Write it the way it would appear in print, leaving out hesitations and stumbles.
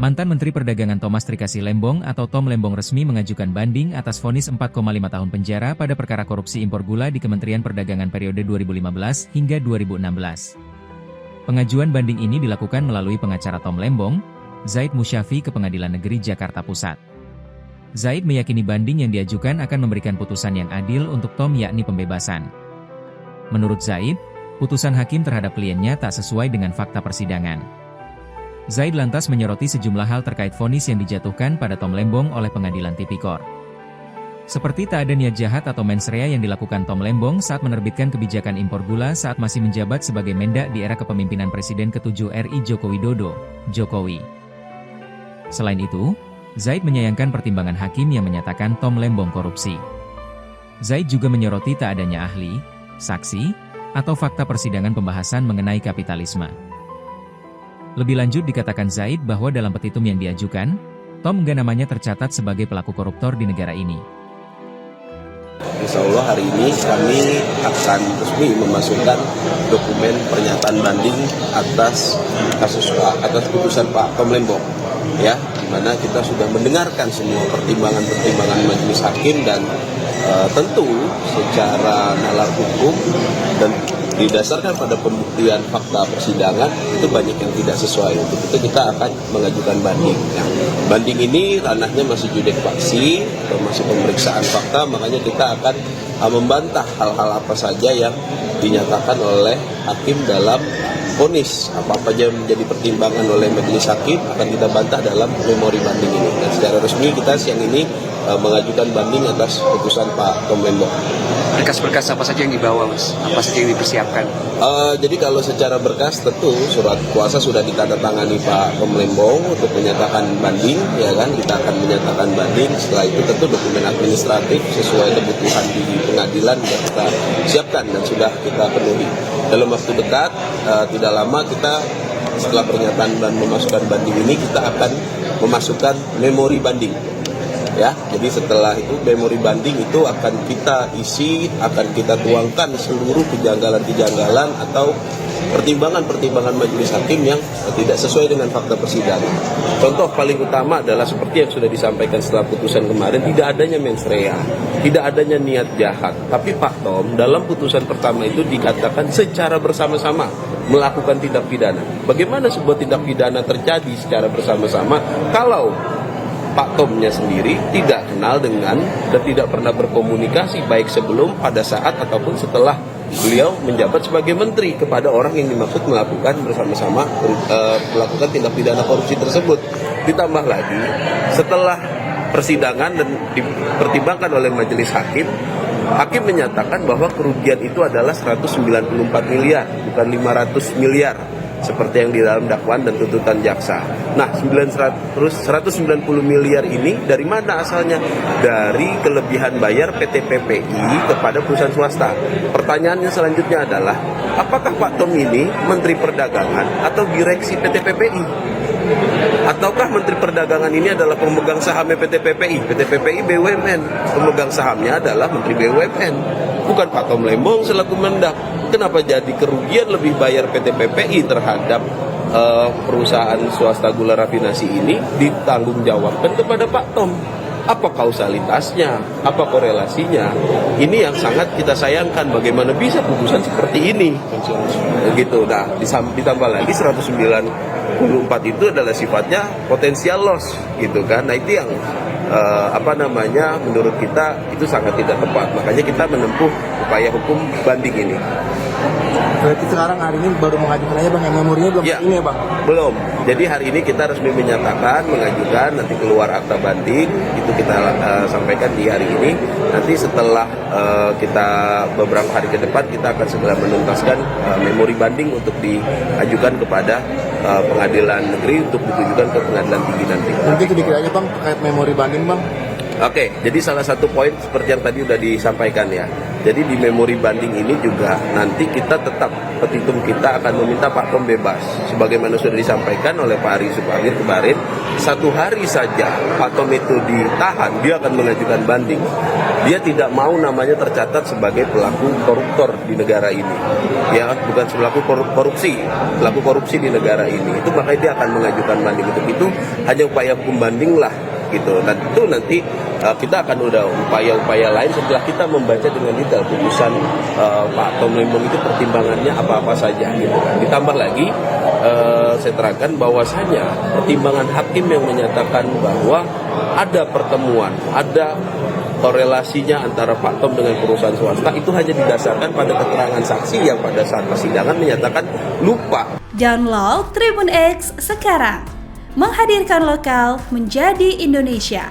Mantan Menteri Perdagangan Thomas Trikasi Lembong atau Tom Lembong resmi mengajukan banding atas vonis 4,5 tahun penjara pada perkara korupsi impor gula di Kementerian Perdagangan periode 2015 hingga 2016. Pengajuan banding ini dilakukan melalui pengacara Tom Lembong, Zaid Musyafi ke Pengadilan Negeri Jakarta Pusat. Zaid meyakini banding yang diajukan akan memberikan putusan yang adil untuk Tom yakni pembebasan. Menurut Zaid, putusan hakim terhadap kliennya tak sesuai dengan fakta persidangan. Zaid lantas menyoroti sejumlah hal terkait vonis yang dijatuhkan pada Tom Lembong oleh Pengadilan Tipikor. Seperti tak ada niat jahat atau mens rea yang dilakukan Tom Lembong saat menerbitkan kebijakan impor gula saat masih menjabat sebagai Mendak di era kepemimpinan Presiden ke-7 RI Joko Widodo, Jokowi. Selain itu, Zaid menyayangkan pertimbangan hakim yang menyatakan Tom Lembong korupsi. Zaid juga menyoroti tak adanya ahli, saksi, atau fakta persidangan pembahasan mengenai kapitalisme. Lebih lanjut dikatakan Zaid bahwa dalam petitum yang diajukan, Tom enggak namanya tercatat sebagai pelaku koruptor di negara ini. Insya Allah hari ini kami akan resmi memasukkan dokumen pernyataan banding atas putusan Pak Tom Lembong, ya, di mana kita sudah mendengarkan semua pertimbangan majelis hakim dan tentu secara nalar hukum dan didasarkan pada pembuktian fakta persidangan itu banyak yang tidak sesuai. Untuk itu kita akan mengajukan banding. Nah, banding ini ranahnya masih judek faksi atau masih pemeriksaan fakta, makanya kita akan membantah hal-hal apa saja yang dinyatakan oleh hakim dalam vonis. Apa-apa yang menjadi pertimbangan oleh majelis hakim akan kita bantah dalam memori banding ini. Dan secara resmi kita siang ini mengajukan banding atas putusan Pak Tom Lembong. Berkas-berkas apa saja yang dibawa, Mas? Apa saja yang dipersiapkan? Jadi kalau secara berkas tentu surat kuasa sudah ditandatangani Pak Tom Lembong untuk menyatakan banding, ya kan? Kita akan menyatakan banding. Setelah itu tentu dokumen administratif sesuai kebutuhan di pengadilan sudah kita siapkan dan sudah kita penuhi. Dalam waktu dekat, tidak lama kita setelah pernyataan dan memasukkan banding ini kita akan memasukkan memori banding. Ya, jadi setelah itu memori banding itu akan kita isi, akan kita tuangkan seluruh kejanggalan-kejanggalan atau pertimbangan-pertimbangan majelis hakim yang tidak sesuai dengan fakta persidangan. Contoh paling utama adalah seperti yang sudah disampaikan setelah putusan kemarin, tidak adanya mens rea, tidak adanya niat jahat. Tapi Pak Tom dalam putusan pertama itu dikatakan secara bersama-sama melakukan tindak pidana. Bagaimana sebuah tindak pidana terjadi secara bersama-sama kalau Pak Tomnya sendiri tidak kenal dengan dan tidak pernah berkomunikasi baik sebelum, pada saat, ataupun setelah beliau menjabat sebagai menteri kepada orang yang dimaksud melakukan bersama-sama melakukan tindak pidana korupsi tersebut. Ditambah lagi setelah persidangan dan dipertimbangkan oleh majelis hakim, hakim menyatakan bahwa kerugian itu adalah 194 miliar, bukan 500 miliar. Seperti yang di dalam dakwaan dan tuntutan jaksa. Nah, 190 miliar ini dari mana asalnya? Dari kelebihan bayar PT PPI kepada perusahaan swasta. Pertanyaannya selanjutnya adalah, apakah Pak Tom ini Menteri Perdagangan atau direksi PT PPI? Ataukah Menteri Perdagangan ini adalah pemegang sahamnya PT PPI? PT PPI BUMN, pemegang sahamnya adalah Menteri BUMN, bukan Pak Tom Lembong selaku Mendak. Kenapa jadi kerugian lebih bayar PT PPI terhadap perusahaan swasta gula rafinasi ini ditanggungjawabkan kepada Pak Tom? Apa kausalitasnya? Apa korelasinya? Ini yang sangat kita sayangkan. Bagaimana bisa putusan seperti ini? Begitu. Nah, ditambah lagi 194 itu adalah sifatnya potensial loss, gitu kan? Nah, itu yang menurut kita itu sangat tidak tepat. Makanya kita menempuh upaya hukum banding ini. Berarti sekarang hari ini baru mengajukan aja Bang, yang memorinya belum ini ya Bang? Belum. Jadi hari ini kita resmi menyatakan, mengajukan, nanti keluar akta banding, itu kita sampaikan di hari ini. Nanti setelah kita beberapa hari ke depan, kita akan segera menuntaskan memori banding untuk diajukan kepada pengadilan negeri untuk ditujukan ke pengadilan tinggi nanti. Nanti sedikit aja Bang terkait memori banding Bang. Oke, jadi salah satu poin seperti yang tadi sudah disampaikan ya. Jadi di memori banding ini juga nanti kita tetap petitum kita akan meminta Pak Tom bebas. Sebagaimana sudah disampaikan oleh Pak Ari Supagir kemarin, 1 hari saja Pak Tom itu ditahan, dia akan mengajukan banding. Dia tidak mau namanya tercatat sebagai pelaku koruptor di negara ini. Ya, bukan pelaku korupsi di negara ini. Itu makanya dia akan mengajukan banding. Untuk itu hanya upaya hukum banding lah gitu. Dan itu nanti kita akan udah upaya-upaya lain setelah kita membaca dengan detail putusan Pak Tom Lembong itu pertimbangannya apa-apa saja gitu kan. Ditambah lagi saya terangkan bahwasanya pertimbangan hakim yang menyatakan bahwa ada pertemuan, ada korelasinya antara Pak Tom dengan perusahaan swasta itu hanya didasarkan pada keterangan saksi yang pada saat persidangan menyatakan lupa. Download Tribun X sekarang, menghadirkan lokal menjadi Indonesia.